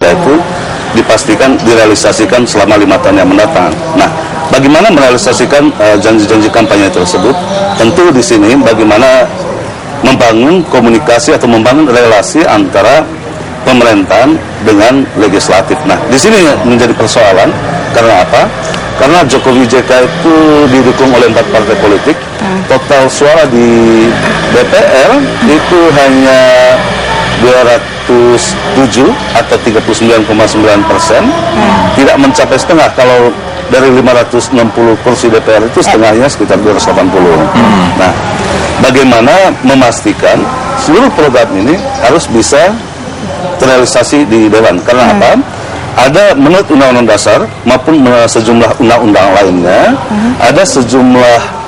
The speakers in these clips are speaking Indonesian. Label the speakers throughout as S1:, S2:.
S1: itu dipastikan direalisasikan selama 5 tahun yang mendatang. Nah, bagaimana merealisasikan janji-janji kampanye tersebut? Tentu di sini bagaimana membangun komunikasi atau membangun relasi antara pemerintahan dengan legislatif. Nah, di sini menjadi persoalan karena apa? Karena Jokowi JK itu didukung oleh 4 partai politik. Total suara di DPR itu hanya 207 atau 39,9%, tidak mencapai setengah. Kalau dari 560 kursi DPR itu setengahnya sekitar 280. Nah, bagaimana memastikan seluruh program ini harus bisa terrealisasi di Dewan? Karena apa? Ada menurut Undang-Undang Dasar maupun sejumlah undang-undang lainnya, ada sejumlah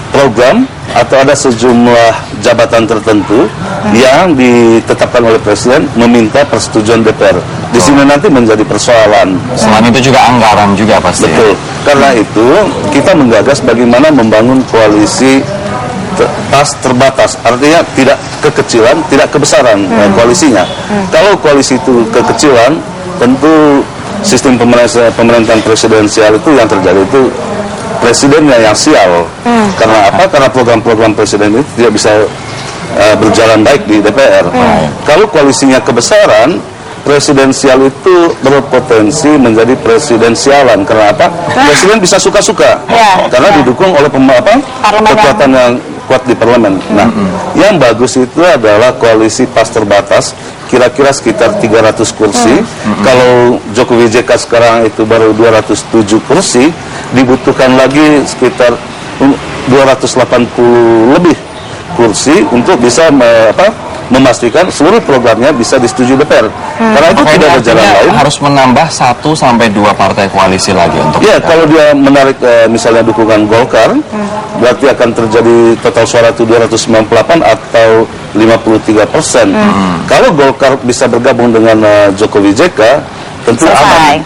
S1: program atau ada sejumlah jabatan tertentu yang ditetapkan oleh Presiden meminta persetujuan DPR. Di sini nanti menjadi persoalan.
S2: Selain itu juga anggaran juga pasti.
S1: Betul. Karena itu kita menggagas bagaimana membangun koalisi terbatas, artinya tidak kekecilan, tidak kebesaran koalisinya. Kalau koalisi itu kekecilan, tentu sistem pemerintahan presidensial itu yang terjadi itu presidennya yang sial. Karena apa? Karena program-program presiden itu tidak bisa berjalan baik di DPR. Kalau koalisinya kebesaran, presidensial itu berpotensi menjadi presidensialan. Karena apa? Presiden bisa suka-suka, karena didukung oleh kekuatan yang kuat di parlemen. Nah, yang bagus itu adalah koalisi pas terbatas, kira-kira sekitar 300 kursi. Kalau Jokowi JK sekarang itu baru 207 kursi, dibutuhkan lagi sekitar 280 lebih kursi untuk bisa memastikan seluruh programnya bisa disetujui DPR. Karena itu tidak ada jalan lain.
S2: Harus menambah 1 sampai 2 partai koalisi lagi untuk
S1: kalau dia menarik misalnya dukungan Golkar, berarti akan terjadi total suara itu 298 atau 53%. Kalau Golkar bisa bergabung dengan Jokowi JK, tentu aman.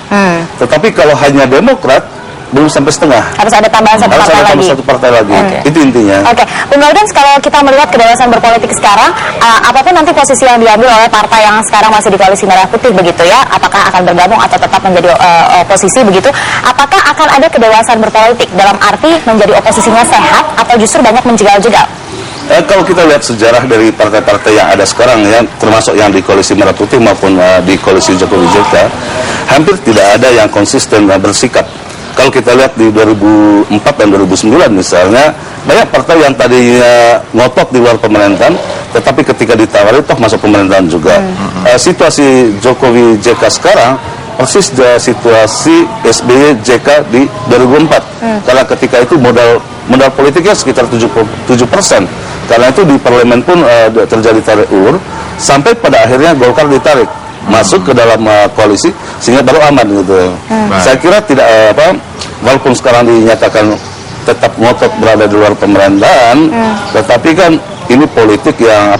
S1: Tetapi kalau hanya Demokrat, belum sampai setengah.
S3: Harus ada tambahan satu partai lagi.
S1: Itu intinya.
S3: Bung Gaudens, kalau kita melihat kedewasaan berpolitik sekarang, apapun nanti posisi yang diambil oleh partai yang sekarang masih di koalisi merah putih begitu ya, apakah akan bergabung atau tetap menjadi oposisi begitu, apakah akan ada kedewasaan berpolitik dalam arti menjadi oposisinya sehat atau justru banyak menjegal-jegal?
S1: Kalau kita lihat sejarah dari partai-partai yang ada sekarang ya, termasuk yang di koalisi merah putih maupun di koalisi Jokowi JK, hampir tidak ada yang konsisten bersikap. Kalau kita lihat di 2004 dan 2009 misalnya, banyak partai yang tadinya ngotot di luar pemerintahan, tetapi ketika ditawari toh masuk pemerintahan juga. Situasi Jokowi JK sekarang persis situasi SBY JK di 2004. Karena ketika itu modal politiknya sekitar 7%. Karena itu di parlemen pun terjadi tarik ulur, sampai pada akhirnya Golkar ditarik masuk ke dalam koalisi sehingga baru aman gitu. Saya kira tidak walaupun sekarang dinyatakan tetap ngotot berada di luar pemerintahan, tetapi kan ini politik yang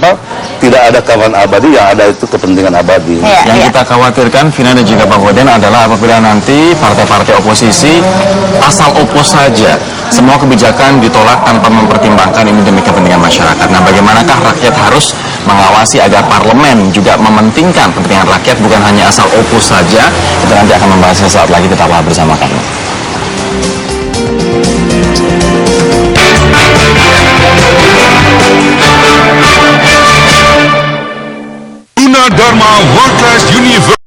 S1: tidak ada kawan abadi, yang ada itu kepentingan abadi.
S2: Yang kita khawatirkan, Vina dan juga Bang Boden, adalah apabila nanti partai-partai oposisi asal opos saja, semua kebijakan ditolak tanpa mempertimbangkan ini demi kepentingan masyarakat. Nah, bagaimanakah rakyat harus mengawasi agar parlemen juga mementingkan kepentingan rakyat, bukan hanya asal opos saja? Kita nanti akan membahasnya saat lagi, tetaplah bersama kami.
S4: Gunadarma World Class University.